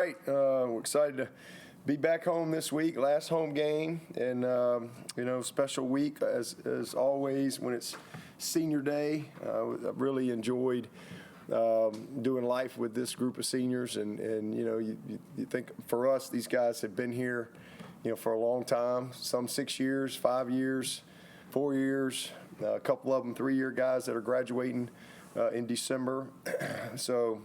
Great. We're excited to be back home this week, last home game, and special week as always when it's senior day. I've really enjoyed doing life with this group of seniors, and you think for us, these guys have been here, for a long time. Some 6 years, 5 years, 4 years. A couple of them 3-year guys that are graduating in December. So.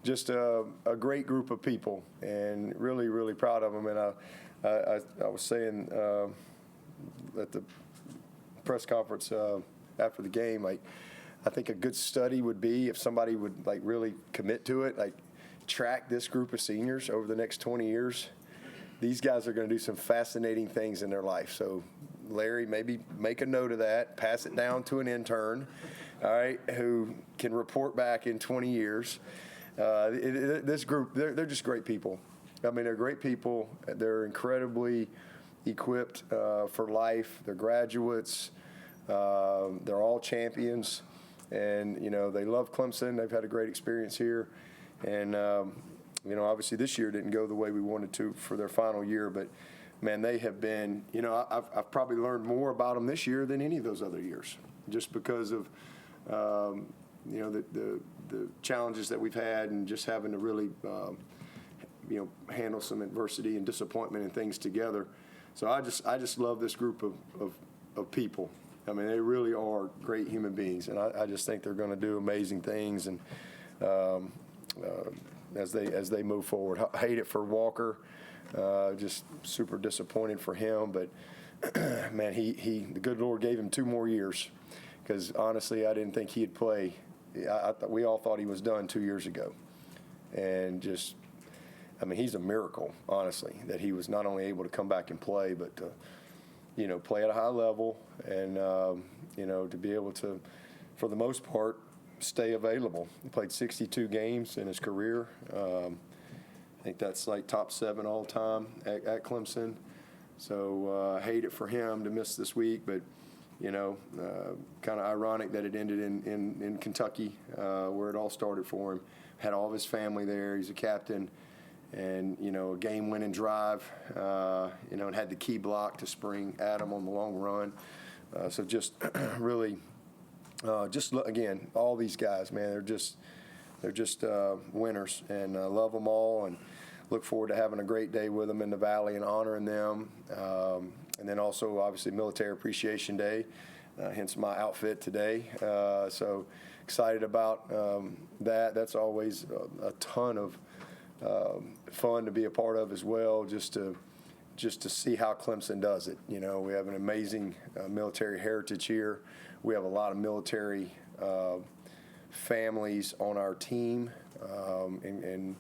Just a great group of people, and really, really proud of them. And I was saying at the press conference after the game, I think a good study would be if somebody would really commit to it, track this group of seniors over the next 20 years. These guys are going to do some fascinating things in their life. So, Larry, maybe make a note of that, pass it down to an intern, all right, who can report back in 20 years. This group, they're just great people. I mean, they're great people. They're incredibly equipped for life. They're graduates. They're all champions. And, they love Clemson. They've had a great experience here. And, obviously this year didn't go the way we wanted to for their final year. But, man, they have been, I've probably learned more about them this year than any of those other years, just because of, the challenges that we've had, and just having to really, handle some adversity and disappointment and things together. So I just love this group of people. I mean, they really are great human beings, and I just think they're going to do amazing things. And as they move forward, I hate it for Walker. Just super disappointed for him, but man, the good Lord gave him 2 more years, because honestly, I didn't think he'd play. We all thought he was done 2 years ago. And he's a miracle, honestly, that he was not only able to come back and play, but to, play at a high level and, to be able to, for the most part, stay available. He played 62 games in his career. I think that's top 7 all time at Clemson. So I hate it for him to miss this week, but kind of ironic that it ended in Kentucky, where it all started for him. Had all of his family there. He's a captain, and a game-winning drive, and had the key block to spring Adam on the long run. So just really, again, all these guys, man, they're just winners, and I love them all, and look forward to having a great day with them in the Valley and honoring them. And then also, obviously, Military Appreciation Day, hence my outfit today. So excited about that. That's always a ton of fun to be a part of as well, just to see how Clemson does it. We have an amazing military heritage here. We have a lot of military families on our team, and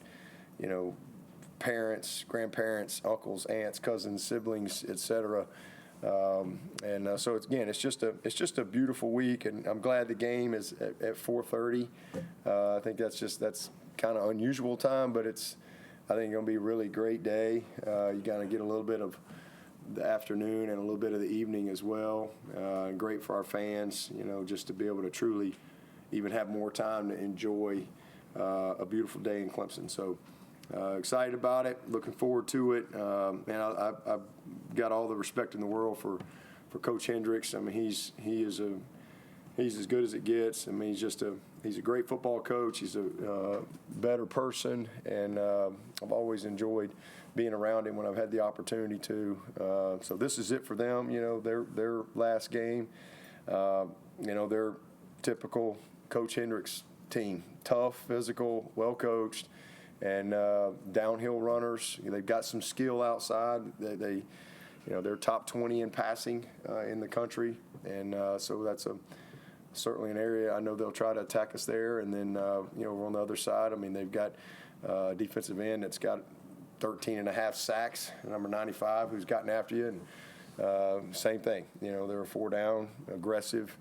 parents, grandparents, uncles, aunts, cousins, siblings, etc. So it's just a beautiful week, and I'm glad the game is at 4:30. I think that's kind of unusual time, but I think it's going to be a really great day. You got to get a little bit of the afternoon and a little bit of the evening as well. And great for our fans, just to be able to truly even have more time to enjoy a beautiful day in Clemson. So. Excited about it, looking forward to it. I've got all the respect in the world for Coach Hendricks. I mean, he's as good as it gets. I mean, he's a great football coach. He's a better person, and I've always enjoyed being around him when I've had the opportunity to. So this is it for them. Their last game. Their typical Coach Hendricks team: tough, physical, well coached. And downhill runners, they've got some skill outside. They're top 20 in passing in the country, and so that's certainly an area I know they'll try to attack us there. And then we're on the other side. I mean, they've got a defensive end that's got 13.5 sacks, number 95, who's gotten after you, and same thing. They're a 4-down aggressive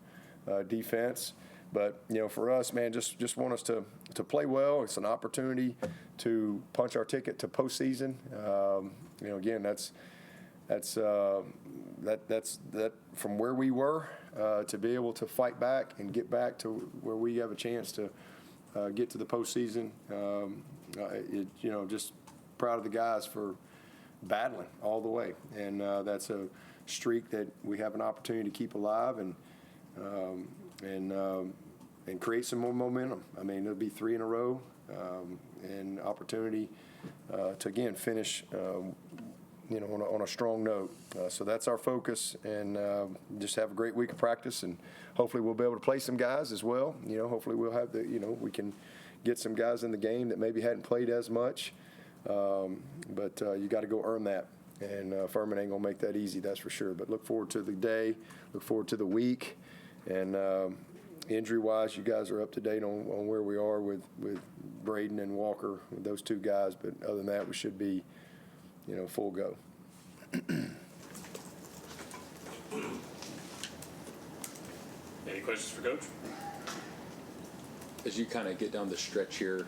defense. But, for us, man, just want us to play well. It's an opportunity to punch our ticket to postseason. Again, that's from where we were to be able to fight back and get back to where we have a chance to get to the postseason. Just proud of the guys for battling all the way, and that's a streak that we have an opportunity to keep alive and create some more momentum. I mean, it'll be 3 in a row, and opportunity to again finish, on a strong note. So that's our focus, and just have a great week of practice, and hopefully we'll be able to play some guys as well. Hopefully we'll have we can get some guys in the game that maybe hadn't played as much, but you got to go earn that. And Furman ain't going to make that easy, that's for sure. But look forward to the day, look forward to the week. And injury-wise, you guys are up to date on where we are with Brayden and Walker, with those 2 guys. But other than that, we should be, full go. Any questions for Coach? As you kind of get down the stretch here,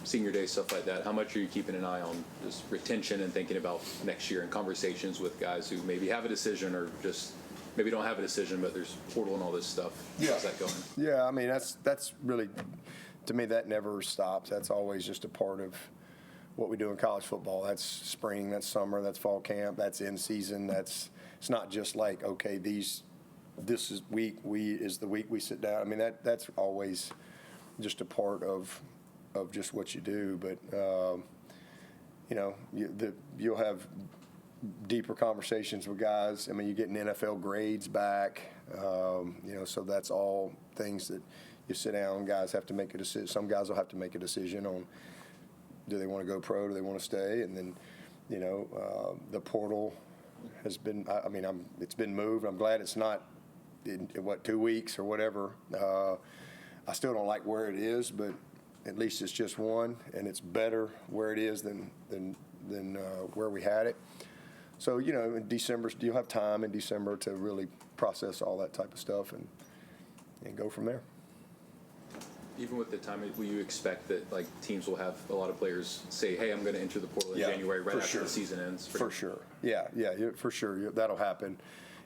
senior day, stuff like that, how much are you keeping an eye on just retention and thinking about next year and conversations with guys who maybe have a decision or just maybe don't have a decision, but there's portal and all this stuff? Yeah. How's that going? Yeah, I mean, that's really, to me, that never stops. That's always just a part of what we do in college football. That's spring, that's summer, that's fall camp, that's in season. It's not just like, okay, this is the week we sit down. I mean, that's always just a part of just what you do. But you'll have deeper conversations with guys. I mean, you're getting NFL grades back, so that's all things that you sit down. Guys have to make a decision. Some guys will have to make a decision on, do they want to go pro, do they want to stay? And then, the portal has been, it's been moved. I'm glad it's not in 2 weeks or whatever. I still don't like where it is, but at least it's just one, and it's better where it is than where we had it. So, in December, you'll have time in December to really process all that type of stuff and go from there. Even with the time, will you expect that teams will have a lot of players say, hey, I'm going to enter the portal in January right after the season ends? For sure. Yeah, for sure. That'll happen.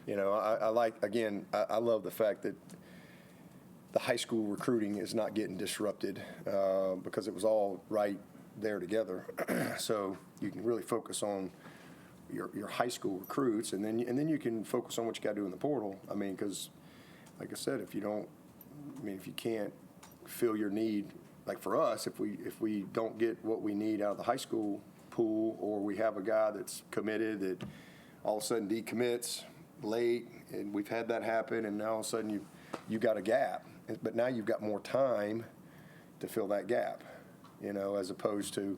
I love the fact that the high school recruiting is not getting disrupted because it was all right there together. So you can really focus on your high school recruits, and then you can focus on what you got to do in the portal. I mean, because like I said, if you can't fill your need, like for us, if we don't get what we need out of the high school pool, or we have a guy that's committed that all of a sudden decommits late, and we've had that happen, and now all of a sudden you got a gap, but now you've got more time to fill that gap, as opposed to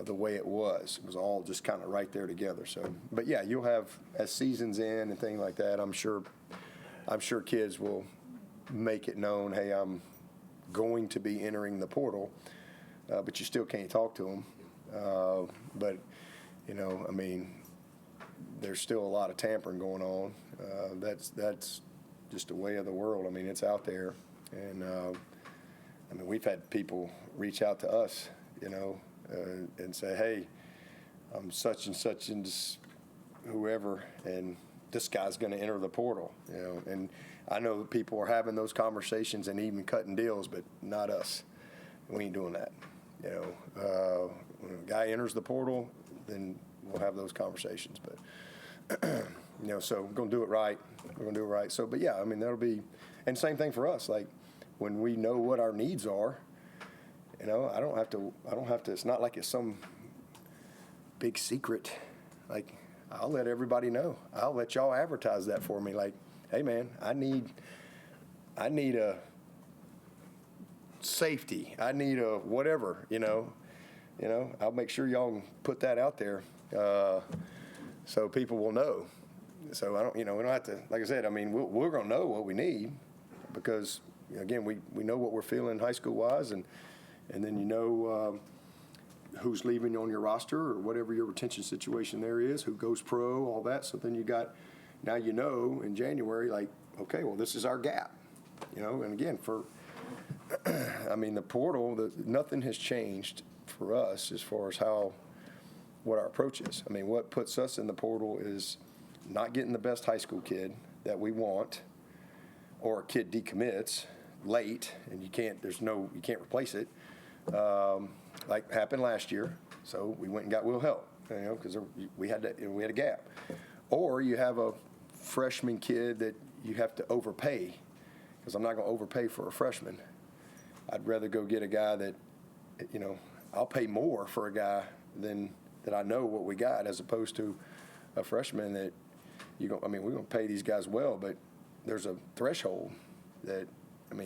the way it was. It was all just kind of right there together. So, but yeah, you'll have, as seasons in and things like that, I'm sure kids will make it known, hey, I'm going to be entering the portal, but you still can't talk to them. But there's still a lot of tampering going on. That's just a way of the world. I mean, it's out there, and we've had people reach out to us, and say, hey, I'm such and such and whoever, and this guy's going to enter the portal, and I know that people are having those conversations and even cutting deals, but not us. We ain't doing that. When a guy enters the portal, then we'll have those conversations. But so we're gonna do it right. So, but yeah, that'll be, and same thing for us. Like when we know what our needs are, I don't have to. It's not like it's some big secret. Like I'll let everybody know. I'll let y'all advertise that for me. Like, hey man, I need a safety. I need a whatever. I'll make sure y'all can put that out there, so people will know. So I don't, we don't have to. Like I said, we're gonna know what we need, because again, we know what we're feeling high school wise, and then who's leaving on your roster or whatever your retention situation there is, who goes pro, all that. So then now in January, like, okay, well, this is our gap, and again, the portal, nothing has changed for us as far as what our approach is. What puts us in the portal is not getting the best high school kid that we want, or a kid decommits late and you can't replace it, like happened last year. So we went and got Will Help, because we had a gap. Or you have a freshman kid that you have to overpay, because I'm not going to overpay for a freshman. I'd rather go get a guy that, I'll pay more for a guy that I know what we got, as opposed to a freshman that we're going to pay these guys well, but there's a threshold that,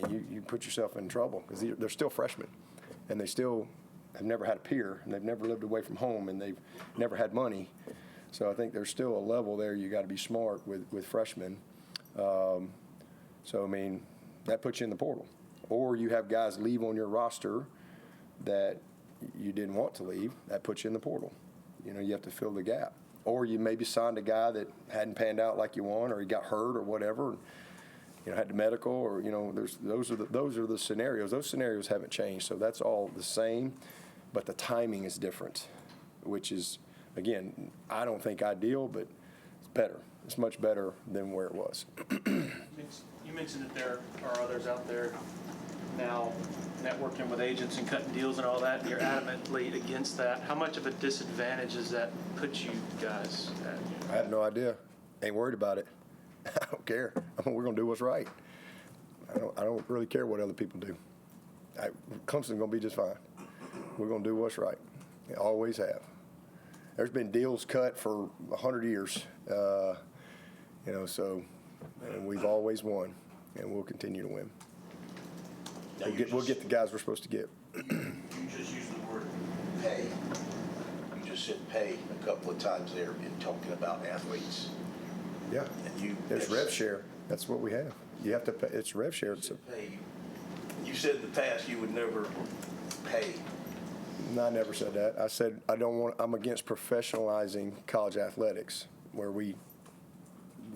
you put yourself in trouble, because they're still freshmen, and they still have never had a peer, and they've never lived away from home, and they've never had money. So I think there's still a level there you got to be smart with freshmen. That puts you in the portal. Or you have guys leave on your roster that you didn't want to leave. That puts you in the portal. You have to fill the gap. Or you maybe signed a guy that hadn't panned out like you want, or he got hurt or whatever, had the medical, or those are the scenarios. Those scenarios haven't changed, so that's all the same, but the timing is different, which is, again, I don't think ideal, but it's better. It's much better than where it was. You mentioned that there are others out there now networking with agents and cutting deals and all that, and you're adamantly against that. How much of a disadvantage does that put you guys at? I have no idea. Ain't worried about it. I don't care. We're going to do what's right. I don't really care what other people do. Clemson's going to be just fine. We're going to do what's right. We always have. There's been deals cut for 100 years, and we've always won, and we'll continue to win. We'll get the guys we're supposed to get. You just used the word pay. You just said pay a couple of times there in talking about athletes. Yeah. And there's rev share. That's what we have. You have to pay. It's rev share. You said in the past you would never pay. No, I never said that. I said I'm against professionalizing college athletics, where we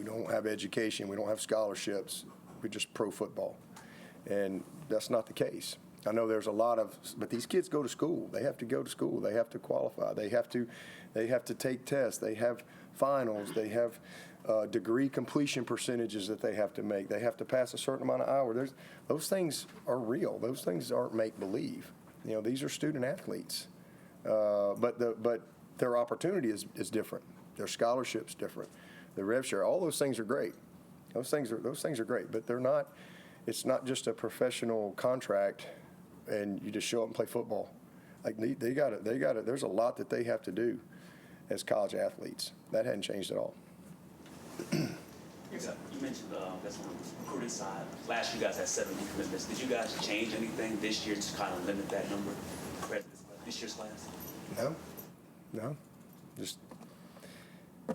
don't have education, we don't have scholarships, we just pro football. And that's not the case. I know there's a lot but these kids go to school. They have to go to school. They have to qualify. They have to take tests. They have finals. They have degree completion percentages that they have to make. They have to pass a certain amount of hours. Those things are real. Those things aren't make-believe. These are student athletes. But their opportunity is different. Their scholarship's different. The rev share, all those things are great. Those things are great, but they're not. It's not just a professional contract, and you just show up and play football. Like they got it. There's a lot that they have to do as college athletes. That hadn't changed at all. You mentioned that's on the recruiting side. Last year, you guys had 70 commitments. Did you guys change anything this year to kind of limit that number compared to this year's class? No.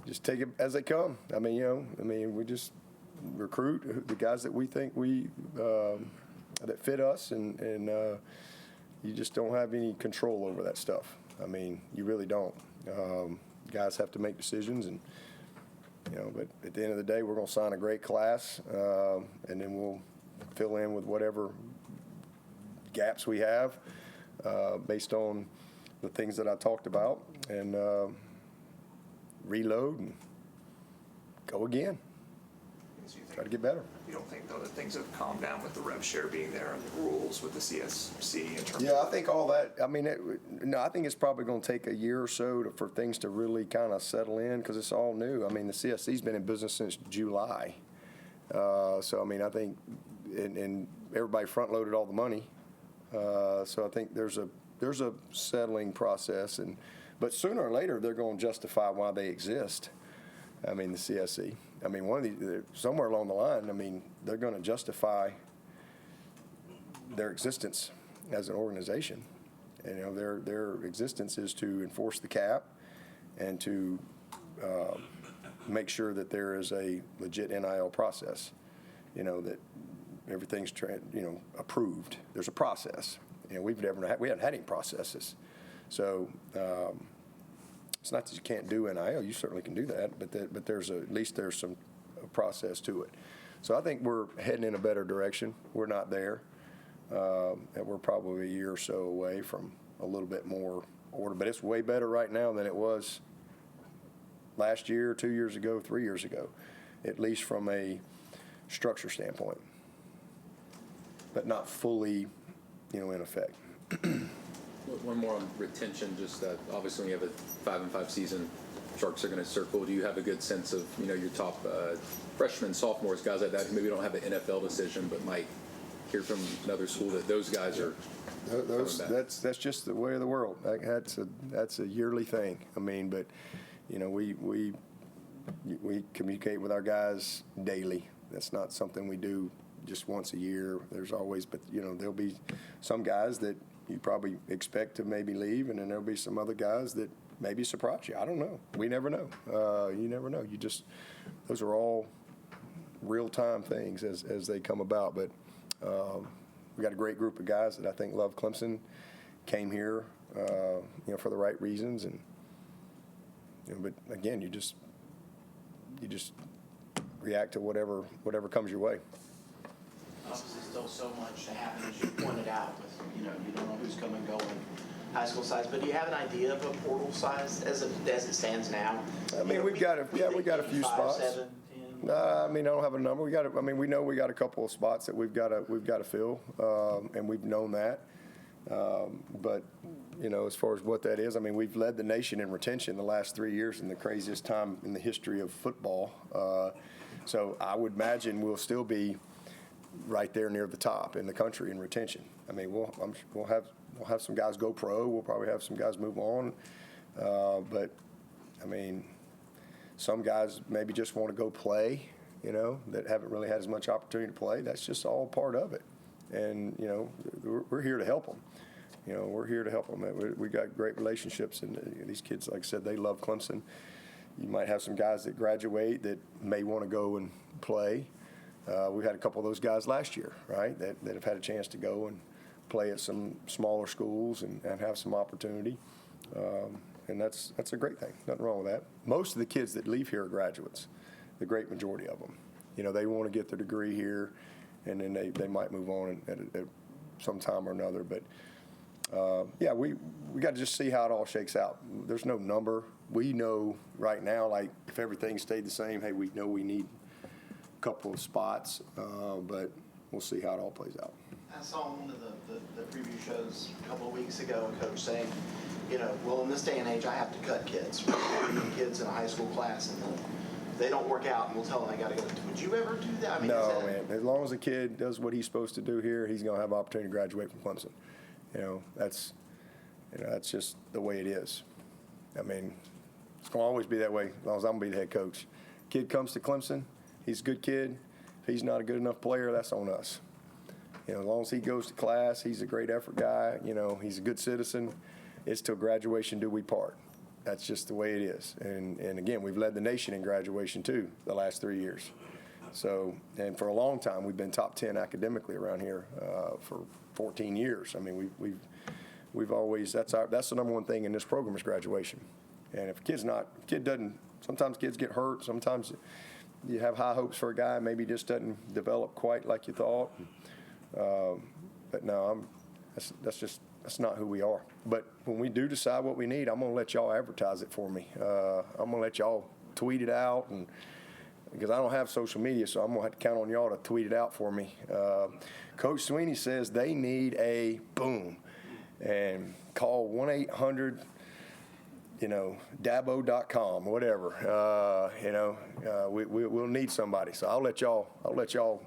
Just take it as they come. We just recruit the guys that we think that fit us, and you just don't have any control over that stuff. You really don't. Guys have to make decisions, and but at the end of the day, we're going to sign a great class, and then we'll fill in with whatever gaps we have based on the things that I talked about, and reload and go again. Try to get better. You don't think, though, that things have calmed down with the rev share being there and the rules with the CSC in terms I think all that, I think it's probably going to take a year or so for things to really kind of settle in, because it's all new. The CSC's been in business since July. I think, and everybody front-loaded all the money. So I think there's a settling process, but sooner or later they're going to justify why they exist. The CSC. One of these, somewhere along the line, they're going to justify their existence as an organization. And, their existence is to enforce the cap and to make sure that there is a legit NIL process, that everything's approved. There's a process. We haven't had any processes. So it's not that you can't do NIL. You certainly can do that, but there's at least there's some process to it. So I think we're heading in a better direction. We're not there, and we're probably a year or so away from a little bit more order. But it's way better right now than it was last year, 2 years ago, 3 years ago, at least from a structure standpoint, but not fully, in effect. One more on retention. Just obviously, when you have a 5-5 season, Sharks are going to circle. Do you have a good sense of your top freshmen, sophomores, guys like that who maybe don't have an NFL decision but might hear from another school that those guys are? That's just the way of the world. That's a yearly thing. I mean, but we communicate with our guys daily. That's not something we do just once a year. There's always, but there'll be some guys that you probably expect to maybe leave, and then there'll be some other guys that maybe surprise you. I don't know. We never know. You never know. Those are all real-time things as they come about. But we got a great group of guys that I think love Clemson, came here, for the right reasons, and but again, you just react to whatever comes your way. Obviously, still so much to happen, as you pointed out. With you don't know who's coming, going, high school size. But do you have an idea of a portal size as it stands now? I mean, we got a few 5, spots. 7, 10? I mean, I don't have a number. We know we got a couple of spots that we've got to fill, and we've known that. But as far as what that is, I mean, we've led the nation in retention the last 3 years in the craziest time in the history of football. So I would imagine we'll still be right there near the top in the country in retention. I mean, we'll have some guys go pro. We'll probably have some guys move on. But I mean, some guys maybe just want to go play, that haven't really had as much opportunity to play. That's just all part of it. And, we're here to help them. We're here to help them. We got great relationships, and these kids, like I said, they love Clemson. You might have some guys that graduate that may want to go and play. We had a couple of those guys last year, right, that have had a chance to go and play at some smaller schools and have some opportunity. And that's a great thing. Nothing wrong with that. Most of the kids that leave here are graduates, the great majority of them. They want to get their degree here, and then they might move on at some time or another. But, we got to just see how it all shakes out. There's no number. We know right now, like, if everything stayed the same, hey, we know we need a couple of spots, but we'll see how it all plays out. I saw on one of the preview shows a couple of weeks ago a coach saying, well, in this day and age, I have to cut kids. Kids in a high school class, and they don't work out, and we'll tell them they got to go. Would you ever do that? I mean, no, man. As long as a kid does what he's supposed to do here, he's going to have an opportunity to graduate from Clemson. That's just the way it is. I mean, it's going to always be that way as long as I'm going to be the head coach. Kid comes to Clemson, he's a good kid. If he's not a good enough player, that's on us. As long as he goes to class, he's a great effort guy. He's a good citizen. It's till graduation do we part. That's just the way it is. And again, we've led the nation in graduation too the last 3 years. So, and for a long time, we've been top 10 academically around here for 14 years. I mean, we've always, that's the number one thing in this program is graduation. And if a kid doesn't, sometimes kids get hurt. Sometimes you have high hopes for a guy, maybe just doesn't develop quite like you thought. But no, that's not who we are. But when we do decide what we need, I'm going to let y'all advertise it for me. I'm going to let y'all tweet it out, and because I don't have social media, so I'm going to have to count on y'all to tweet it out for me. Coach Swinney says they need a boom, and call 1-800, Dabo.com, whatever. We'll need somebody. So I'll let y'all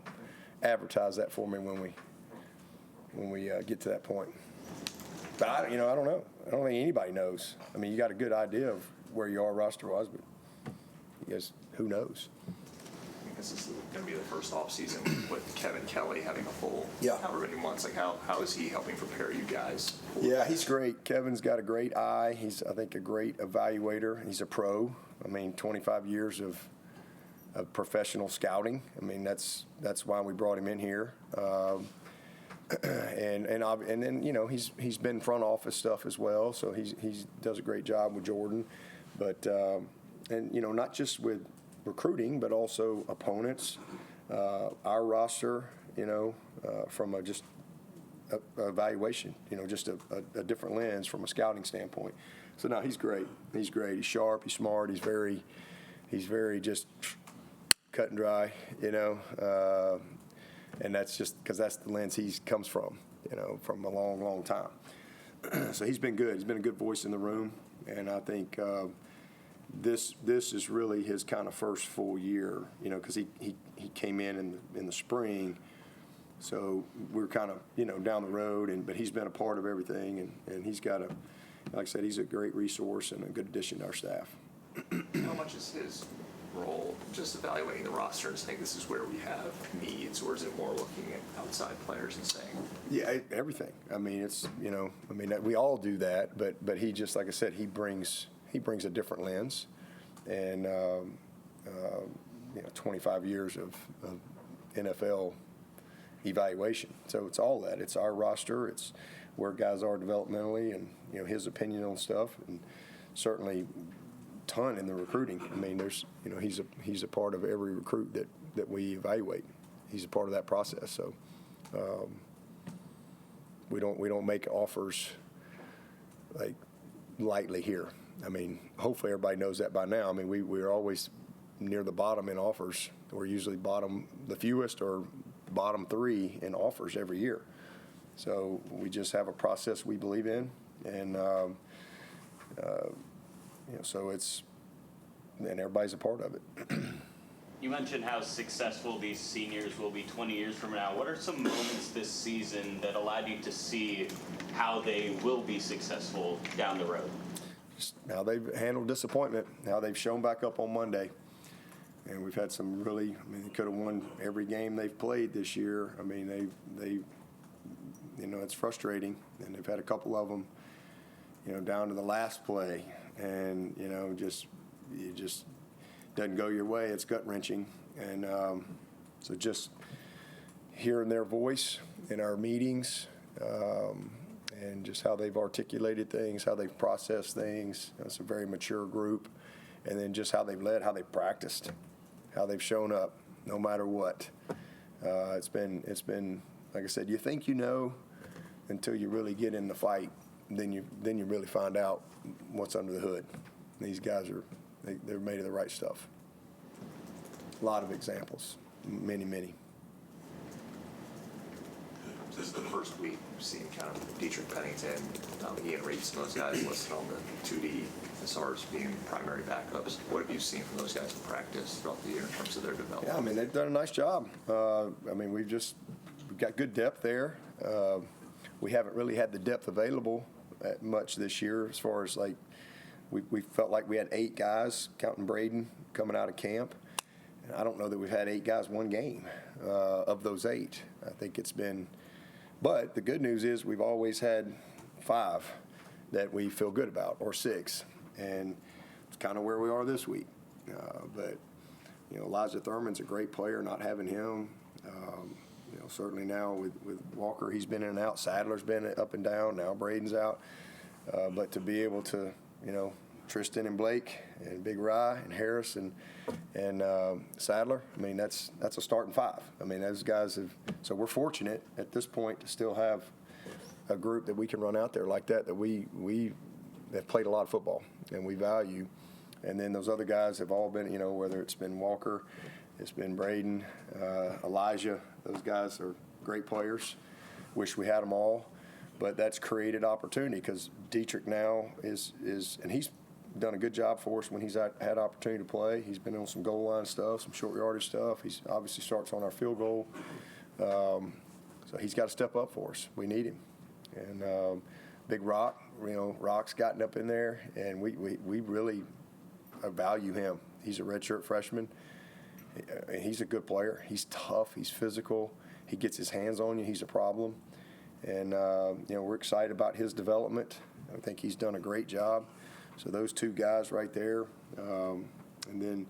advertise that for me when we get to that point. But I don't know. I don't think anybody knows. I mean, you got a good idea of where you are roster-wise, but you guys, who knows? I think this is going to be the first offseason with Kevin Kelly having a full however many months. Like, how is he helping prepare you guys? Yeah, he's great. Kevin's got a great eye. He's, I think, a great evaluator. He's a pro. I mean, 25 years of professional scouting. I mean, that's why we brought him in here. And then he's been front office stuff as well, so he does a great job with Jordan, but not just with recruiting but also opponents, our roster, from just a evaluation, just a different lens from a scouting standpoint. So no, he's great. He's great. He's sharp. He's smart. He's very just cut and dry, and that's just because that's the lens he comes from, from a long, long time. So he's been good. He's been a good voice in the room, and I think this is really his kind of first full year, because he came in the spring, so we're kind of down the road, but he's been a part of everything, and he's got like I said, he's a great resource and a good addition to our staff. How much is his role just evaluating the roster and saying this is where we have needs, or is it more looking at outside players and saying? Yeah, everything. I mean, we all do that, but he just, like I said, he brings a different lens, and 25 years of NFL evaluation. So it's all that. It's our roster. It's where guys are developmentally, and his opinion on stuff, and certainly ton in the recruiting. I mean, there's he's a part of every recruit that we evaluate. He's a part of that process. So we don't make offers like lightly here. I mean, hopefully everybody knows that by now. I mean, we're always near the bottom in offers. We're usually the fewest or bottom 3 in offers every year. So we just have a process we believe in, and so and everybody's a part of it. You mentioned how successful these seniors will be 20 years from now. What are some moments this season that allowed you to see how they will be successful down the road? Just how they've handled disappointment, how they've shown back up on Monday. And we've had some really, they could have won every game they've played this year. I mean, they it's frustrating. And they've had a couple of them, down to the last play. And, it just doesn't go your way. It's gut-wrenching. And so just hearing their voice in our meetings, and just how they've articulated things, how they've processed things. It's a very mature group. And then just how they've led, how they've practiced, how they've shown up, no matter what. It's been like I said, you think until you really get in the fight, then you really find out what's under the hood. These guys they're made of the right stuff. A lot of examples, many. This is the first week we've seen kind of Dietrich Pennington, Ian Reed, some of those guys listed on the 2D as far as being primary backups. What have you seen from those guys in practice throughout the year in terms of their development? Yeah, they've done a nice job. We've got good depth there. We haven't really had the depth available much this year as far as we felt like we had 8 guys, counting Brayden, coming out of camp. And I don't know that we've had 8 guys one game of those 8. I think it's been – but the good news is we've always had 5 that we feel good about, or 6. And it's kind of where we are this week. But Elijah Thurman's a great player, not having him. Certainly now with Walker, he's been in and out. Sadler's been up and down. Now Brayden's out. But to be able to, Tristan and Blake and Big Rye and Harris and Sadler, that's a starting 5. Those guys have – so we're fortunate at this point to still have a group that we can run out there like that we have played a lot of football and we value. And then those other guys have all been, whether it's been Walker, it's been Brayden, Elijah. Those guys are great players. Wish we had them all. But that's created opportunity because Dietrich now is and he's done a good job for us when he's had opportunity to play. He's been on some goal line stuff, some short yardage stuff. He's obviously starts on our field goal. So he's got to step up for us. We need him. And Big Rock, Rock's gotten up in there, and we really value him. He's a redshirt freshman. He's a good player. He's tough. He's physical. He gets his hands on you. He's a problem. And, we're excited about his development. I think he's done a great job. So those 2 guys right there. And then,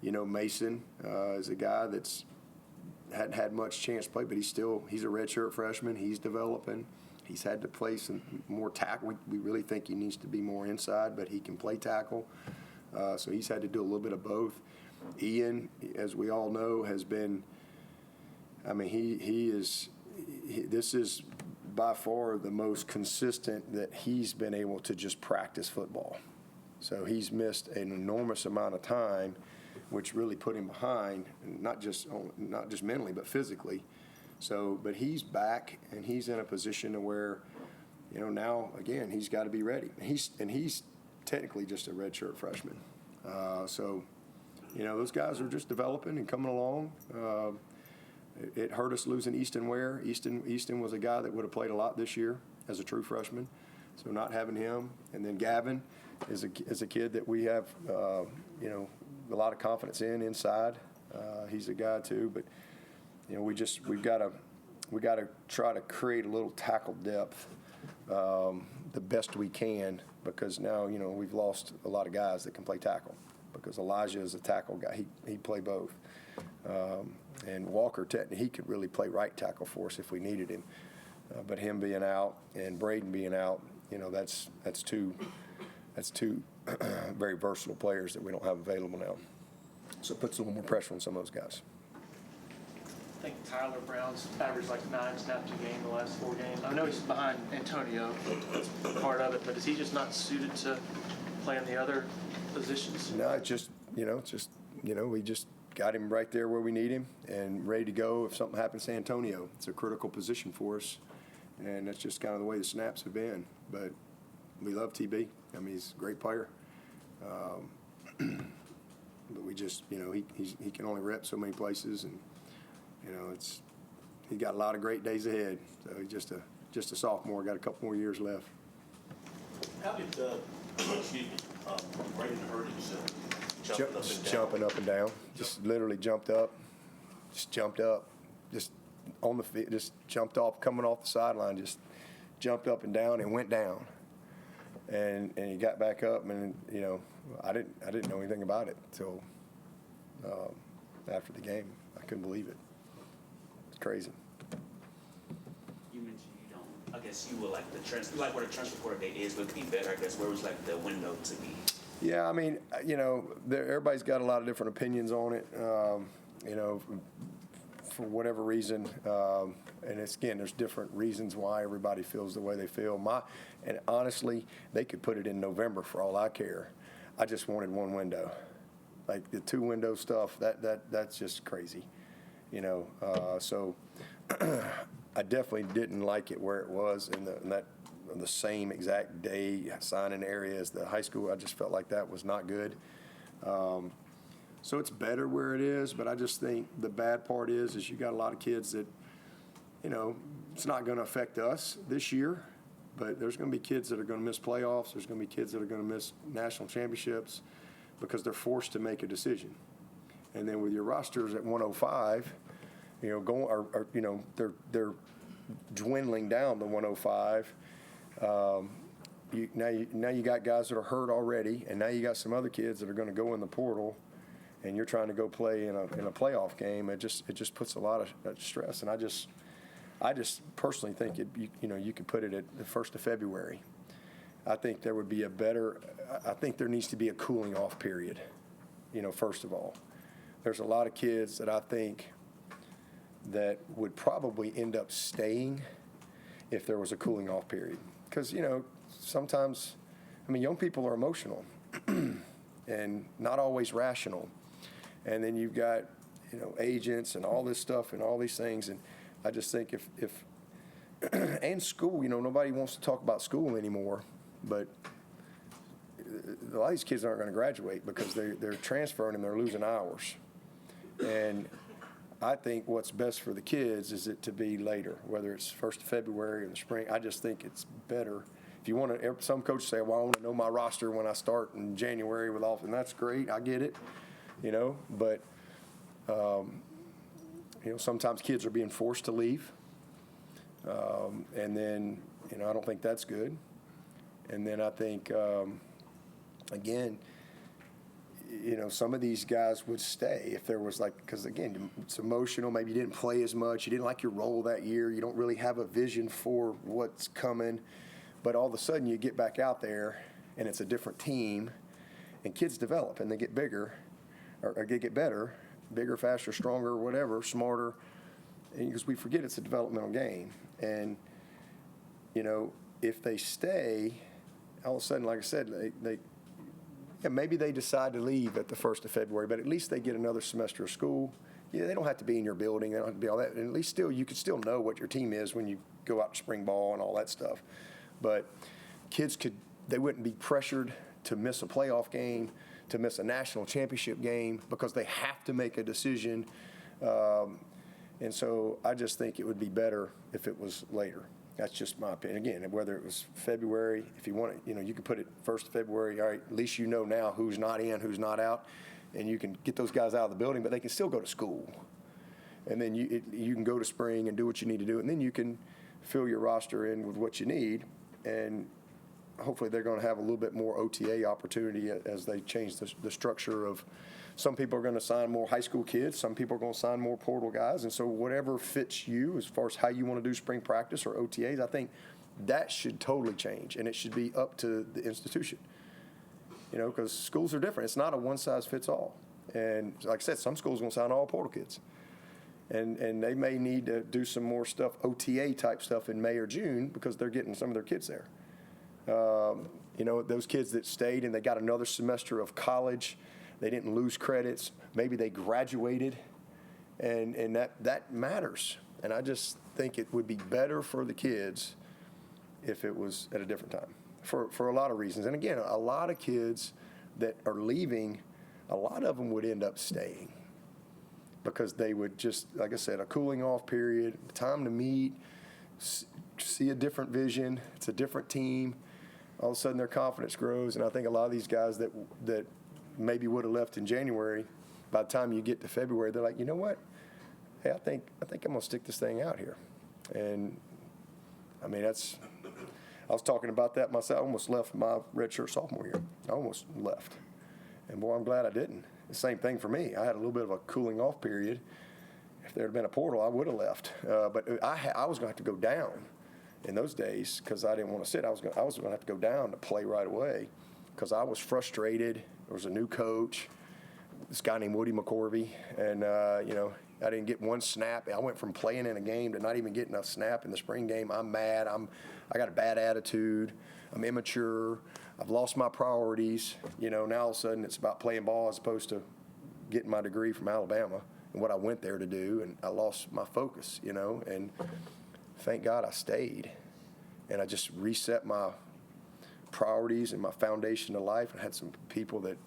Mason is a guy that's hadn't had much chance to play, but he's a redshirt freshman. He's developing. He's had to play some more tackle. We really think he needs to be more inside, but he can play tackle. So he's had to do a little bit of both. Ian, as we all know, has been this is by far the most consistent that he's been able to just practice football. So he's missed an enormous amount of time, which really put him behind, not just mentally, but physically. So, but he's back, and he's in a position to where, now, again, he's got to be ready. He's technically just a redshirt freshman. So, those guys are just developing and coming along. It hurt us losing Easton Ware. Easton was a guy that would have played a lot this year as a true freshman. So not having him. And then Gavin is a kid that we have, a lot of confidence inside. He's a guy too, but, we've got to try to create a little tackle depth the best we can, because now, we've lost a lot of guys that can play tackle, because Elijah is a tackle guy. He played both. And Walker, he could really play right tackle for us if we needed him. But him being out and Brayden being out, that's two very versatile players that we don't have available now. So it puts a little more pressure on some of those guys. I think Tyler Brown's averaged like 9 snaps a game the last 4 games. I know he's behind Antonio, that's part of it, but is he just not suited to play in the other positions? No, it's just, we just got him right there where we need him and ready to go if something happens to Antonio. It's a critical position for us, and that's just kind of the way the snaps have been. But we love TB. I mean, he's a great player. But we just, he can only rep so many places, and, he got a lot of great days ahead. So he's just a sophomore, got a couple more years left. How did, Brayden hurt himself? Jumping up and down. Just literally jumped up, just on the field, just jumped off, coming off the sideline, just jumped up and down and went down. And he got back up, and I didn't know anything about it until after the game. I couldn't believe it. It's crazy. You mentioned you don't. I guess you were like where the transfer portal day is, but it could be better. I guess where was like the window to be. Yeah, I mean, everybody's got a lot of different opinions on it. For whatever reason, and there's different reasons why everybody feels the way they feel. And honestly, they could put it in November for all I care. I just wanted one window, like the 2 window stuff. That's just crazy, So I definitely didn't like it where it was in the same exact day signing area as the high school. I just felt like that was not good. So it's better where it is, but I just think the bad part is you got a lot of kids that, it's not going to affect us this year, but there's going to be kids that are going to miss playoffs. There's going to be kids that are going to miss national championships because they're forced to make a decision. And then with your rosters at 105, they're dwindling down to 105. Now you got guys that are hurt already, and now you got some other kids that are going to go in the portal, and you're trying to go play in a playoff game. It just puts a lot of stress, and I just personally think you could put it at the 1st of February. I think there would be I think there needs to be a cooling off period. First of all, there's a lot of kids that I think that would probably end up staying if there was a cooling off period. Because, sometimes, young people are emotional and not always rational. And then you've got, agents and all this stuff and all these things. And I just think if and school, nobody wants to talk about school anymore. But a lot of these kids aren't going to graduate because they're transferring and they're losing hours. And I think what's best for the kids is it to be later, whether it's 1st of February or in the spring. I just think it's better. If you want to, some coaches say, well, I want to know my roster when I start in January with all, and that's great. I get it, but, sometimes kids are being forced to leave. And then, I don't think that's good. And then I think, again, some of these guys would stay if there was because again, it's emotional. Maybe you didn't play as much. You didn't like your role that year. You don't really have a vision for what's coming. But all of a sudden you get back out there and it's a different team and kids develop and they get bigger or they get better, bigger, faster, stronger, whatever, smarter. Because we forget it's a developmental game. And, if they stay, all of a sudden, like I said, maybe they decide to leave at the 1st of February, but at least they get another semester of school. They don't have to be in your building. They don't have to be all that. And at least you can still know what your team is when you go out to spring ball and all that stuff. But kids they wouldn't be pressured to miss a playoff game, to miss a national championship game, because they have to make a decision. And so I just think it would be better if it was later. That's just my opinion. Again, whether it was February, if you want it, you could put it 1st of February. All right, at least you know now who's not in, who's not out, and you can get those guys out of the building, but they can still go to school. And then you can go to spring and do what you need to do, and then you can fill your roster in with what you need, and hopefully they're going to have a little bit more OTA opportunity as they change the structure of. Some people are going to sign more high school kids. Some people are going to sign more portal guys. And so whatever fits you as far as how you want to do spring practice or OTAs, I think that should totally change, and it should be up to the institution. Because schools are different. It's not a one-size-fits-all. And like I said, some schools are going to sign all portal kids. And they may need to do some more stuff, OTA-type stuff in May or June, because they're getting some of their kids there. Those kids that stayed and they got another semester of college, they didn't lose credits. Maybe they graduated, and that matters. And I just think it would be better for the kids if it was at a different time for a lot of reasons. And again, a lot of kids that are leaving, a lot of them would end up staying because they would just, like I said, a cooling off period, time to meet, see a different vision. It's a different team. All of a sudden their confidence grows. And I think a lot of these guys that maybe would have left in January, by the time you get to February, they're like, you know what? Hey, I think I'm going to stick this thing out here. And, I mean, I was talking about that myself. I almost left my redshirt sophomore year. I almost left. And, boy, I'm glad I didn't. The same thing for me. I had a little bit of a cooling off period. If there had been a portal, I would have left. But I was going to have to go down in those days because I didn't want to sit. I was going to have to go down to play right away because I was frustrated. There was a new coach, this guy named Woody McCorvey, and, I didn't get one snap. I went from playing in a game to not even getting a snap in the spring game. I'm mad. I got a bad attitude. I'm immature. I've lost my priorities. Now all of a sudden it's about playing ball as opposed to getting my degree from Alabama and what I went there to do, and I lost my focus, and thank God I stayed. And I just reset my priorities and my foundation to life, and had some people that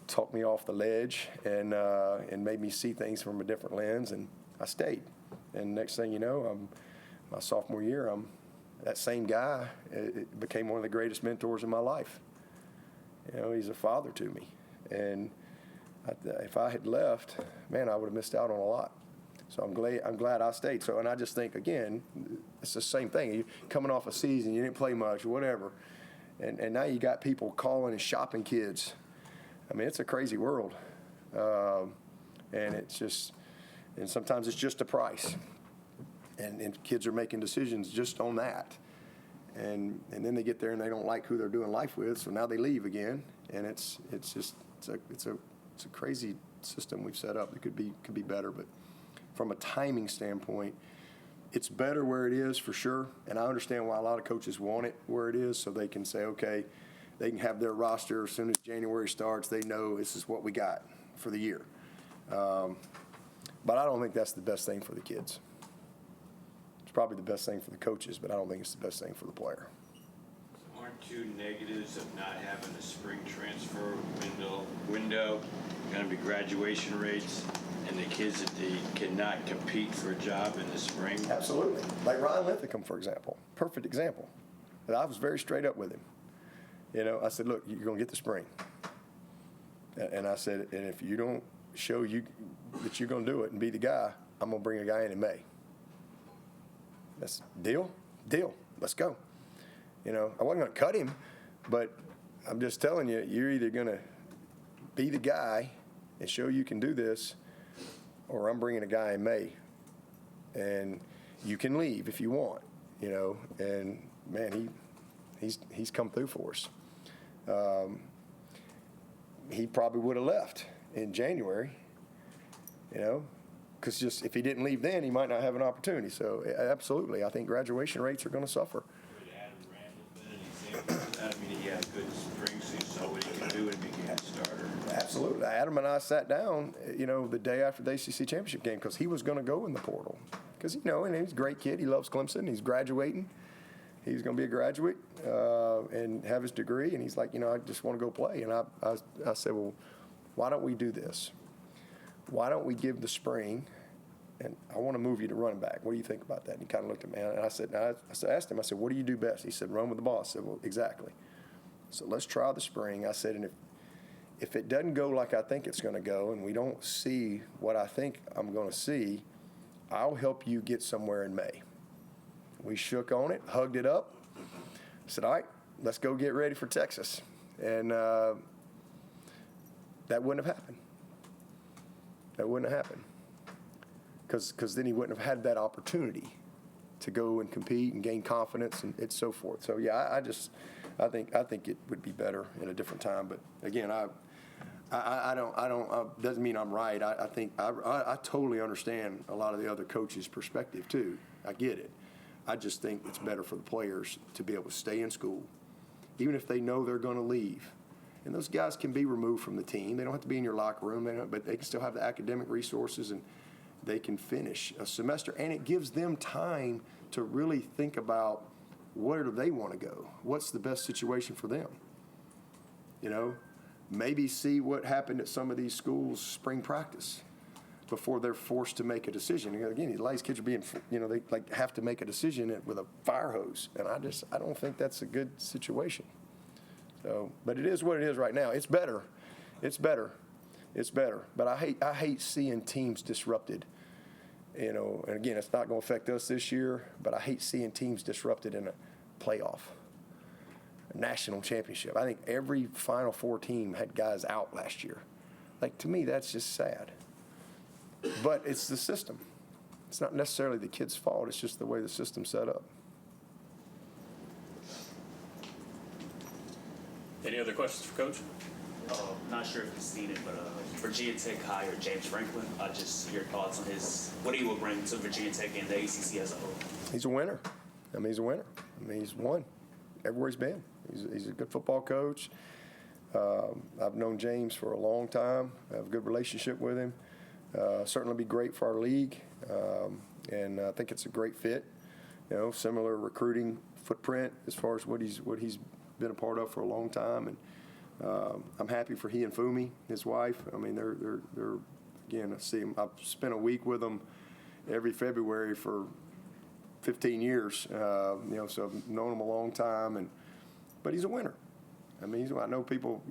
talked me off the ledge and made me see things from a different lens, and I stayed. And next thing you know, my sophomore year, that same guy it became one of the greatest mentors in my life. He's a father to me, and if I had left, man, I would have missed out on a lot. So I'm glad I stayed. So, and I just think, again, it's the same thing. You coming off a season, you didn't play much, whatever, and now you got people calling and shopping kids. I mean, it's a crazy world, and it's just, and sometimes it's just a price, and kids are making decisions just on that, and then they get there and they don't like who they're doing life with, so now they leave again, and it's a crazy system we've set up. It could be better, but from a timing standpoint, it's better where it is for sure, and I understand why a lot of coaches want it where it is, so they can say, okay, they can have their roster as soon as January starts. They know this is what we got for the year. But I don't think that's the best thing for the kids. It's probably the best thing for the coaches, but I don't think it's the best thing for the player. Aren't two negatives of not having a spring transfer window going to be graduation rates and the kids that they cannot compete for a job in the spring? Absolutely. Like Ryan Linthicum, for example. Perfect example. I was very straight up with him. I said, look, you're going to get the spring. And I said, and if you don't show that you're going to do it and be the guy, I'm going to bring a guy in May. That's deal? Deal. Let's go. I wasn't going to cut him, but I'm just telling you, you're either going to be the guy and show you can do this, or I'm bringing a guy in May. And you can leave if you want, and, man, he's come through for us. He probably would have left in January, because just if he didn't leave then, he might not have an opportunity. So absolutely, I think graduation rates are going to suffer. Would Adam Randall been an example of that? I mean, he had a good spring, so he saw what he could do and became a starter. Absolutely. Adam and I sat down, the day after the ACC championship game because he was going to go in the portal. Because, and he's a great kid. He loves Clemson. He's graduating. He's going to be a graduate and have his degree. And he's like, I just want to go play. And I said, well, why don't we do this? Why don't we give the spring, and I want to move you to running back. What do you think about that? And he kind of looked at me, and I asked him, what do you do best? He said, run with the ball. I said, well, exactly. So let's try the spring. I said, and if it doesn't go like I think it's going to go, and we don't see what I think I'm going to see, I'll help you get somewhere in May. We shook on it, hugged it up. Said, all right, let's go get ready for Texas. And that wouldn't have happened. That wouldn't have happened. Because then he wouldn't have had that opportunity to go and compete and gain confidence and so forth. So, yeah, I think it would be better in a different time. But, again, I don't doesn't mean I'm right. I think I totally understand a lot of the other coaches' perspective, too. I get it. I just think it's better for the players to be able to stay in school, even if they know they're going to leave. And those guys can be removed from the team. They don't have to be in your locker room, but they can still have the academic resources, and they can finish a semester. And it gives them time to really think about where do they want to go? What's the best situation for them? Maybe see what happened at some of these schools' spring practice before they're forced to make a decision. Again, a lot of these kids are being, they have to make a decision with a fire hose, and I don't think that's a good situation. So, but it is what it is right now. It's better. But I hate seeing teams disrupted. And again, it's not going to affect us this year, but I hate seeing teams disrupted in a playoff, a national championship. I think every Final Four team had guys out last year. To me, that's just sad. But it's the system. It's not necessarily the kid's fault. It's just the way the system's set up. Any other questions for Coach? Not sure if you've seen it, but Virginia Tech hired James Franklin. Just your thoughts on what he will bring to Virginia Tech and the ACC as a whole. He's a winner. He's a winner. He's won everywhere he's been. He's a good football coach. I've known James for a long time. I have a good relationship with him. Certainly be great for our league, and I think it's a great fit. Similar recruiting footprint as far as what he's been a part of for a long time, and I'm happy for he and Fumi, his wife. They're again. I see him. I've spent a week with them every February for 15 years. So I've known him a long time, but he's a winner. I know people.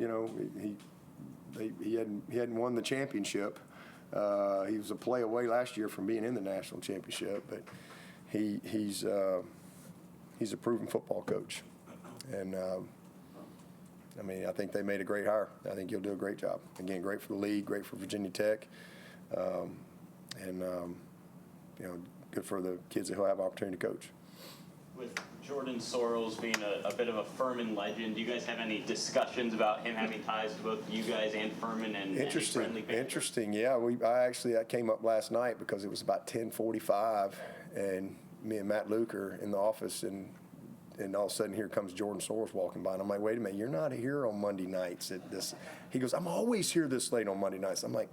He hadn't won the championship. He was a play away last year from being in the national championship, but he's a proven football coach, and I think they made a great hire. I think he'll do a great job. Again, great for the league, great for Virginia Tech, and good for the kids that he'll have opportunity to coach. With Jordan Sorrells being a bit of a Furman legend, do you guys have any discussions about him having ties to both you guys and Furman and Interesting. Yeah, I came up last night because it was about 10:45, and me and Matt Luke are in the office, and all of a sudden here comes Jordan Sorrells walking by, and I'm like, wait a minute, you're not here on Monday nights at this. He goes, I'm always here this late on Monday nights. I'm like,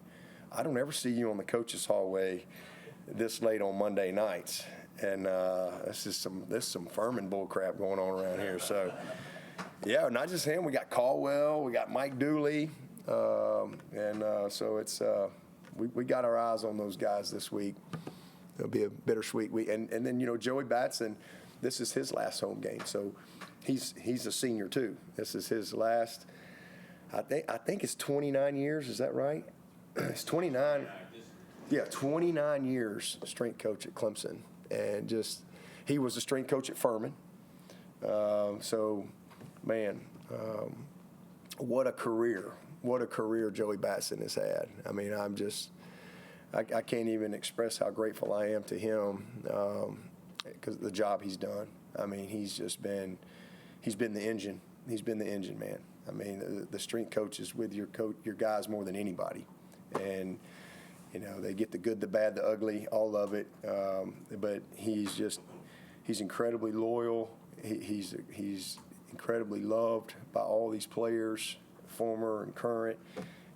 I don't ever see you on the coach's hallway this late on Monday nights. And this is some Furman bull crap going on around here. So, yeah, not just him. We got Caldwell. We got Mike Dooley. So it's we got our eyes on those guys this week. It'll be a bittersweet week. And then, Joey Batson, this is his last home game. So he's a senior, too. This is his last, I think it's 29 years. Is that right? It's 29. Yeah, 29 years strength coach at Clemson. And he was a strength coach at Furman. What a career. What a career Joey Batson has had. I can't even express how grateful I am to him because of the job he's done. He's been the engine. He's been the engine, man. The strength coach is with your guys more than anybody. And they get the good, the bad, the ugly, all of it. But he's incredibly loyal. He's incredibly loved by all these players, former and current.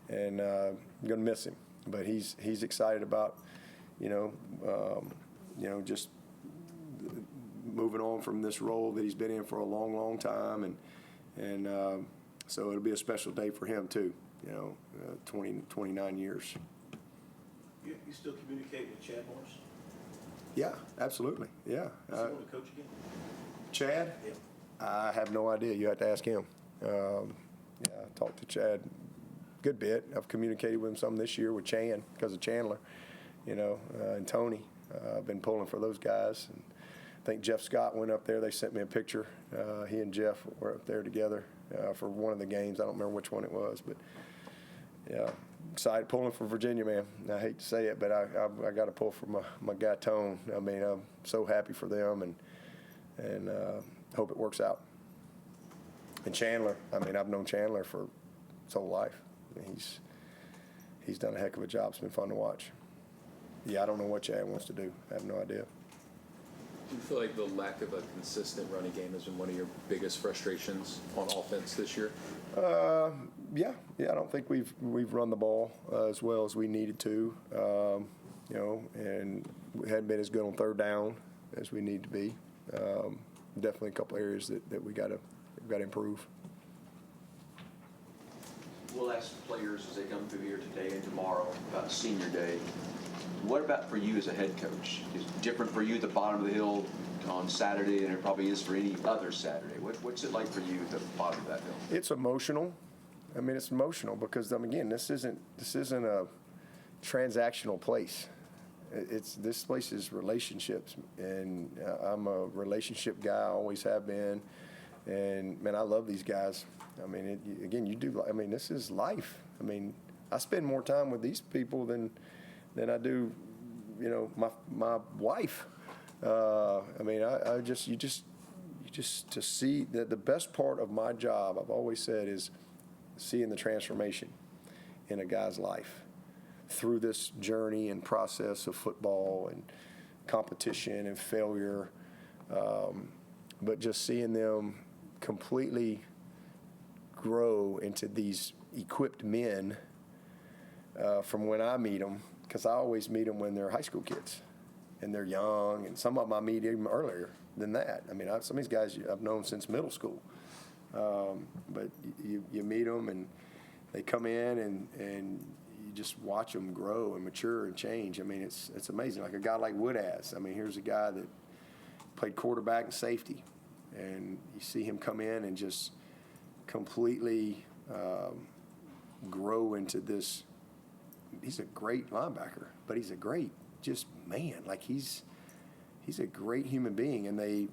And I'm going to miss him. But he's excited about, just moving on from this role that he's been in for a long, long time, and so it'll be a special day for him too. 29 years. You still communicate with Chad Morris? Yeah, absolutely. Yeah. Does he want to coach again? Chad? Yeah. I have no idea. You have to ask him. I talked to Chad a good bit. I've communicated with him some this year with Chan because of Chandler, and Tony. I've been pulling for those guys. And I think Jeff Scott went up there. They sent me a picture. He and Jeff were up there together for one of the games. I don't remember which one it was, but yeah, excited pulling for Virginia, man. I hate to say it, but I got to pull for my guy Tone. I mean, I'm so happy for them, and hope it works out. And Chandler, I mean, I've known Chandler for his whole life. I mean, he's done a heck of a job. It's been fun to watch. Yeah, I don't know what Chad wants to do. I have no idea. Do you feel like the lack of a consistent running game has been one of your biggest frustrations on offense this year? Yeah. I don't think we've run the ball as well as we needed to, and we hadn't been as good on third down as we need to be. Definitely a couple areas that we got to improve. We'll ask players as they come through here today and tomorrow about Senior Day. What about for you as a head coach? Is it different for you at the bottom of the hill on Saturday than it probably is for any other Saturday? What's it like for you at the bottom of that hill? It's emotional. I mean, it's emotional because again, this isn't a transactional place. This place is relationships, and I'm a relationship guy. I always have been, and man, I love these guys. I mean, this is life. I mean, I spend more time with these people than I do, my wife. You just to see that the best part of my job, I've always said, is seeing the transformation in a guy's life through this journey and process of football and competition and failure, but just seeing them completely grow into these equipped men from when I meet them, because I always meet them when they're high school kids and they're young, and some of them I meet even earlier than that. I mean, some of these guys I've known since middle school, but you meet them and they come in and you just watch them grow and mature and change. I mean, it's amazing. Like a guy like Woodaz. I mean, here's a guy that played quarterback and safety, and you see him come in and just completely grow into this. He's a great linebacker, but he's a great man. Like he's a great human being, and they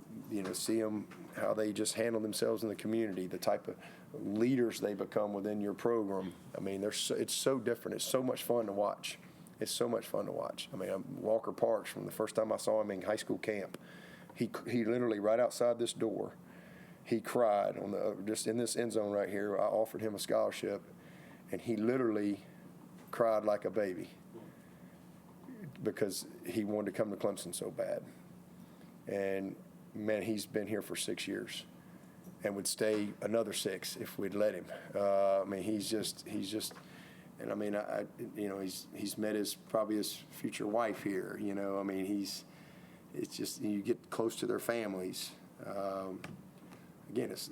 see him how they just handle themselves in the community, the type of leaders they become within your program. I mean, it's so different. It's so much fun to watch. It's so much fun to watch. I mean, Walker Parks, from the first time I saw him in high school camp, he literally right outside this door, he cried just in this end zone right here. I offered him a scholarship, and he literally cried like a baby because he wanted to come to Clemson so bad. And man, he's been here for 6 years and would stay another 6 if we'd let him. I mean, he's and I mean, he's met probably his future wife here. I mean, it's just, you get close to their families. Again, it's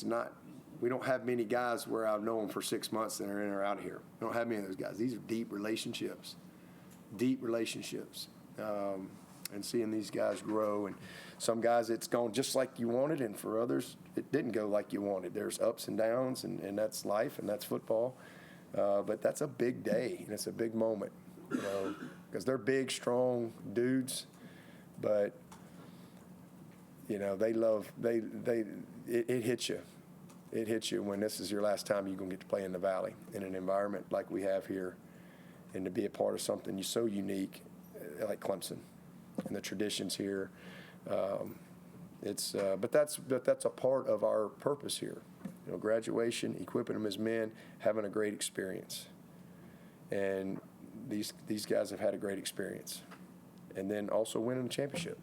not. We don't have many guys where I've known for 6 months that are in or out of here. We don't have many of those guys. These are deep relationships. And seeing these guys grow, and some guys it's gone just like you wanted, and for others it didn't go like you wanted. There's ups and downs, and that's life, and that's football. But that's a big day, and it's a big moment, because they're big, strong dudes, but it hits you. It hits you when this is your last time you're going to get to play in the Valley in an environment like we have here, and to be a part of something so unique like Clemson and the traditions here. But that's a part of our purpose here. Graduation, equipping them as men, having a great experience. And these guys have had a great experience. And then also winning a championship.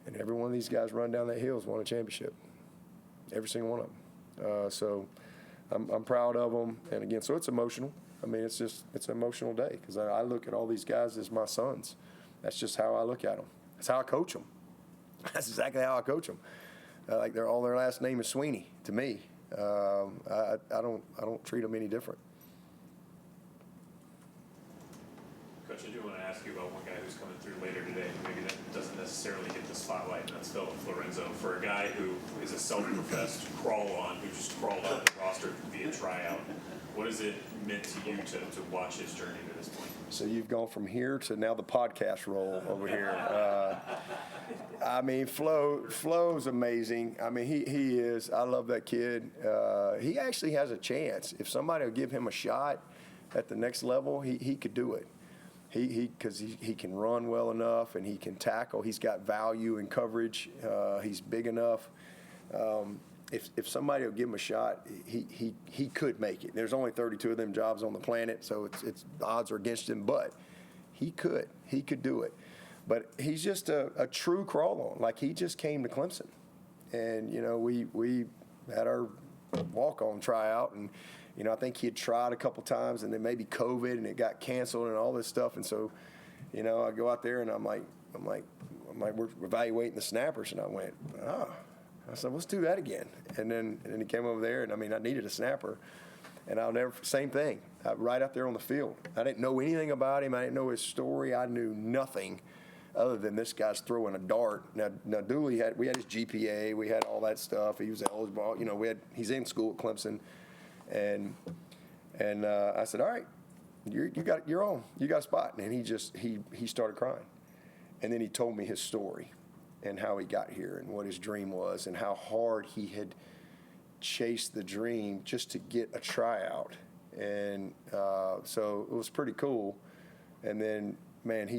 And every one of these guys run down that hill has won a championship. Every single one of them. So I'm proud of them. And again, so it's emotional. I mean, it's an emotional day because I look at all these guys as my sons. That's just how I look at them. That's how I coach them. That's exactly how I coach them. Like all their last name is Swinney to me. I don't treat them any different. Coach, I do want to ask you about one guy who's coming through later today, who maybe that doesn't necessarily get the spotlight, and that's Philip Florenzo. For a guy who is a self-professed crawl-on, who just crawled on the roster via tryout, what has it meant to you to watch his journey to this point? So you've gone from here to now the podcast role over here. I mean, Flo's amazing. I mean, he is. I love that kid. He actually has a chance. If somebody will give him a shot at the next level, he could do it. Because he can run well enough and he can tackle. He's got value in coverage. He's big enough. If somebody will give him a shot, he could make it. There's only 32 of them jobs on the planet, so it's the odds are against him. But he could do it. But he's just a true crawl on. Like, he just came to Clemson, and we had our walk-on tryout, and I think he had tried a couple times, and then maybe COVID, and it got canceled and all this stuff. And so, I go out there and I'm like, we're evaluating the snappers, and I went, oh. I said, let's do that again. And then he came over there, and I needed a snapper. And same thing, right out there on the field. I didn't know anything about him. I didn't know his story. I knew nothing other than this guy's throwing a dart. Now Dooley we had his GPA. We had all that stuff. He was eligible. He's in school at Clemson. And I said, all right, you're on. You got a spot. And he started crying. And then he told me his story and how he got here and what his dream was and how hard he had chased the dream just to get a tryout. And so it was pretty cool. And then, man,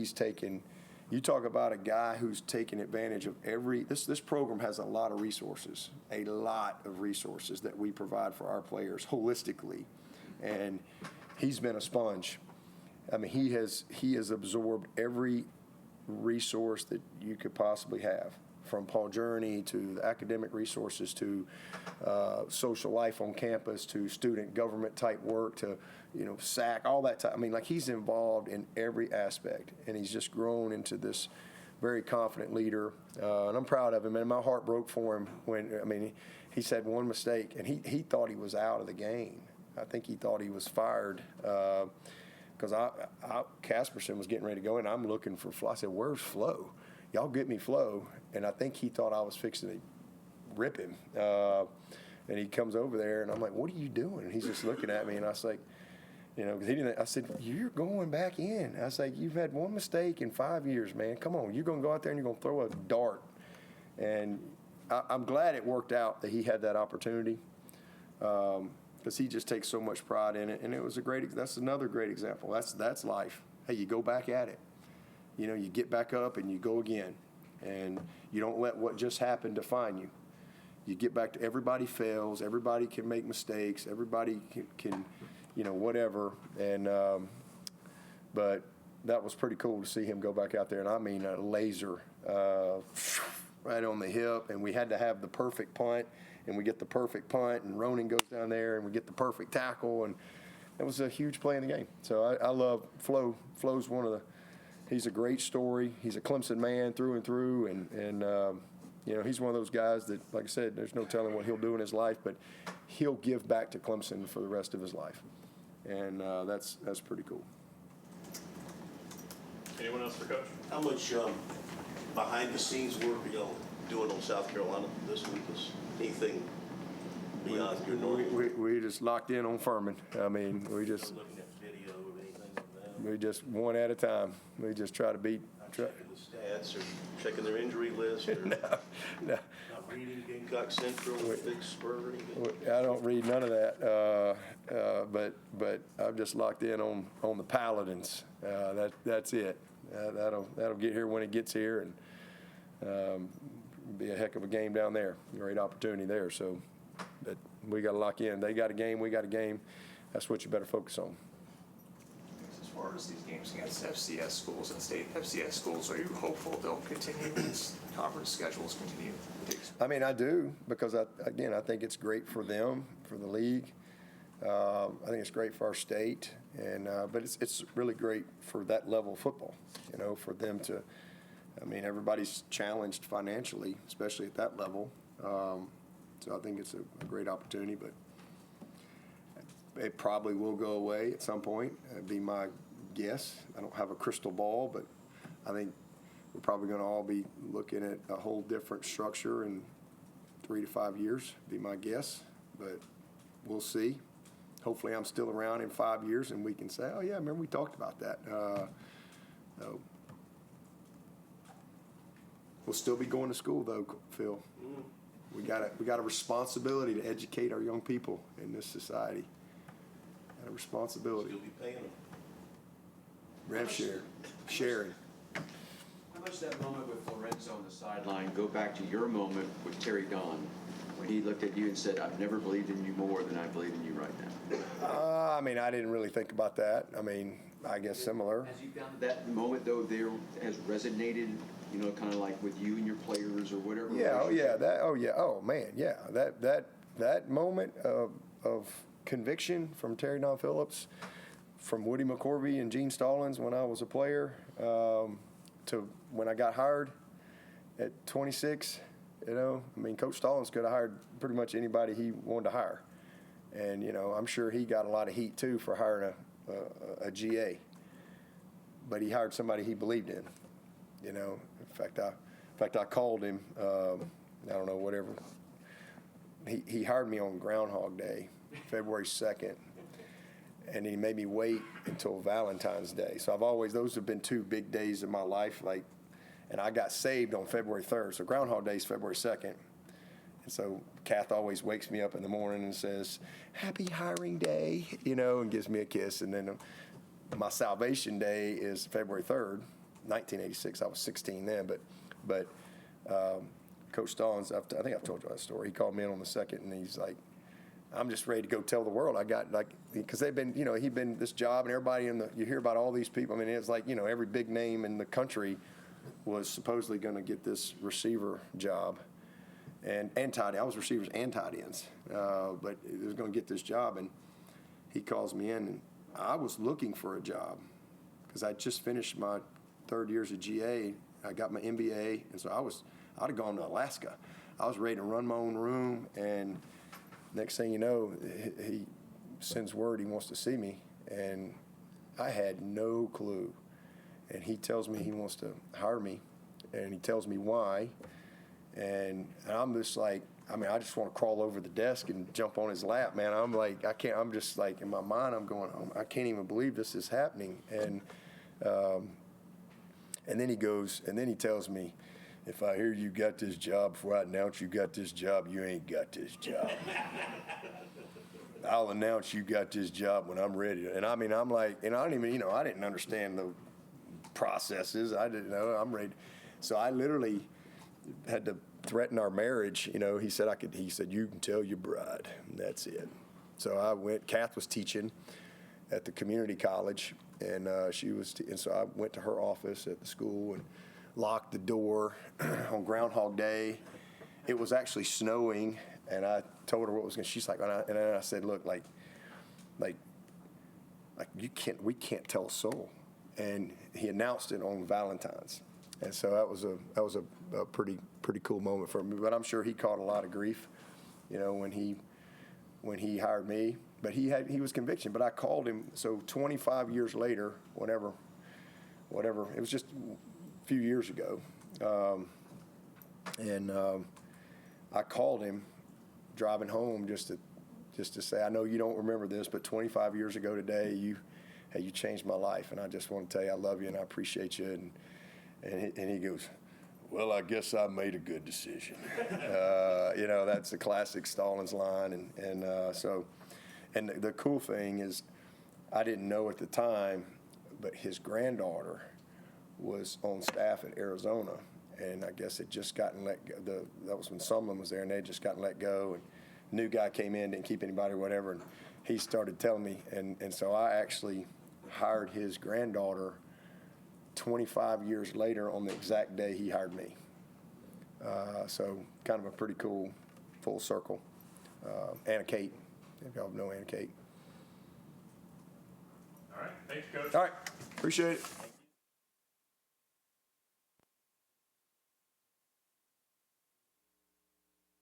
you talk about a guy who's taken advantage of this program has a lot of resources that we provide for our players holistically. And he's been a sponge. I mean, he has absorbed every resource that you could possibly have, from Paul Journey to the academic resources to social life on campus to student government type work to SAC, all that type. I mean, like, he's involved in every aspect, and he's just grown into this very confident leader, and I'm proud of him. And my heart broke for him when he said one mistake, and he thought he was out of the game. I think he thought he was fired. Because Casperson was getting ready to go, and I'm looking for Flo. I said, where's Flo? Y'all get me Flo. And I think he thought I was fixing to rip him. And he comes over there, and I'm like, what are you doing? And he's just looking at me, and I was like, because he didn't. I said, you're going back in. I was like, you've had one mistake in 5 years, man. Come on, you're going to go out there and you're going to throw a dart. And I'm glad it worked out that he had that opportunity. Because he just takes so much pride in it, and that's another great example. That's life. Hey, you go back at it. You get back up and you go again, and you don't let what just happened define you. You get back to everybody fails, everybody can make mistakes, everybody can whatever. And but that was pretty cool to see him go back out there, and I mean a laser right on the hip, and we had to have the perfect punt. And we get the perfect punt, and Ronan goes down there, and we get the perfect tackle, and it was a huge play in the game. So I love Flo. Flo's he's a great story. He's a Clemson man through and through, and he's one of those guys that, like I said, there's no telling what he'll do in his life, but he'll give back to Clemson for the rest of his life, and that's pretty cool. Anyone else for Coach? How much behind-the-scenes work are y'all doing on South Carolina this week? Is anything beyond your normal? We just locked in on Furman. I mean, we just Looking at video or anything like that? we just one at a time. We just try to beat. Checking the stats or checking their injury list or No. not reading Gamecock Central or Big Spur or anything? I don't read none of that, but I'm just locked in on the Paladins. That's it. That'll get here when it gets here, and be a heck of a game down there. Great opportunity there. So, but we got to lock in. They got a game. We got a game. That's what you better focus on. As far as these games against FCS schools and state FCS schools, are you hopeful they'll continue as conference schedules continue? I mean, I do, because I think it's great for them, for the league. I think it's great for our state, and but it's really great for that level of football. For them to I mean, everybody's challenged financially, especially at that level. So I think it's a great opportunity, but it probably will go away at some point. That'd be my guess. I don't have a crystal ball, but I think we're probably going to all be looking at a whole different structure in 3 to 5 years, be my guess. But we'll see. Hopefully I'm still around in 5 years and we can say, oh, yeah, remember we talked about that. No. We'll still be going to school, though, Phil. We got a responsibility to educate our young people in this society. Got a responsibility. Still be paying them. Rev share, sharing. How much that moment with Florenzo on the sideline go back to your moment with Terry Don when he looked at you and said, I've never believed in you more than I believe in you right now? I mean, I didn't really think about that. I mean, I guess similar. Has you found that moment, though, there has resonated, you know, kind of like with you and your players or whatever? Yeah, oh man, yeah. That moment of conviction from Terry Don Phillips, from Woody McCorvey and Gene Stallings when I was a player, to when I got hired at 26, you know, I mean, Coach Stallings could have hired pretty much anybody he wanted to hire. And, you know, I'm sure he got a lot of heat, too, for hiring a GA. But he hired somebody he believed in, you know. In fact, I called him, I don't know, whatever. He hired me on Groundhog Day, February 2nd. And he made me wait until Valentine's Day. So those have been 2 big days of my life, like, and I got saved on February 3rd. So Groundhog Day is February 2nd. And so Kath always wakes me up in the morning and says, happy hiring day, you know, and gives me a kiss. And then my salvation day is February 3rd, 1986. I was 16 then, but Coach Stallings, I think I've told you that story. He called me in on the 2nd, and he's like, I'm just ready to go tell the world. I got, like, because they've been, you know, he'd been this job, and everybody you hear about all these people. I mean, it's like, you know, every big name in the country was supposedly going to get this receiver job. And tight end. I was receivers and tight ends. But he was going to get this job, and he calls me in, and I was looking for a job because I just finished my 3rd years of GA. I got my MBA, and so I'd have gone to Alaska. I was ready to run my own room, and next thing you know, he sends word he wants to see me, and I had no clue. And he tells me he wants to hire me, and he tells me why. And I'm just like, I mean, I just want to crawl over the desk and jump on his lap, man. I'm like, I'm just like, in my mind, I'm going, I can't even believe this is happening. And then he goes, and then he tells me, if I hear you got this job before I announce you got this job, you ain't got this job. I'll announce you got this job when I'm ready. And I mean, I'm like, and I don't even, you know, I didn't understand the processes. I didn't know. I'm ready. So I literally had to threaten our marriage. You know, he said he said, you can tell your bride. And that's it. So I went, Kath was teaching at the community college, and and so I went to her office at the school and locked the door on Groundhog Day. It was actually snowing, and I told her what was going. She's like, and then I said, look, like we can't tell a soul. And he announced it on Valentine's, and so that was a pretty cool moment for me. But I'm sure he caught a lot of grief, you know, when he hired me. But he was conviction. But I called him. So 25 years later, whatever, it was just a few years ago, and I called him driving home just to say, I know you don't remember this, but 25 years ago today, you changed my life, and I just want to tell you I love you and I appreciate you. And he goes, well, I guess I made a good decision. You know, that's a classic Stallings line, and the cool thing is, I didn't know at the time, but his granddaughter was on staff at Arizona, and I guess it just gotten let go. That was when Sumlin was there, and they had just gotten let go, and new guy came in, didn't keep anybody or whatever, and he started telling me, and so I actually hired his granddaughter 25 years later on the exact day he hired me. So kind of a pretty cool full circle. Anna Kate, if y'all know Anna Kate. All right, thank you, Coach. All right, appreciate it.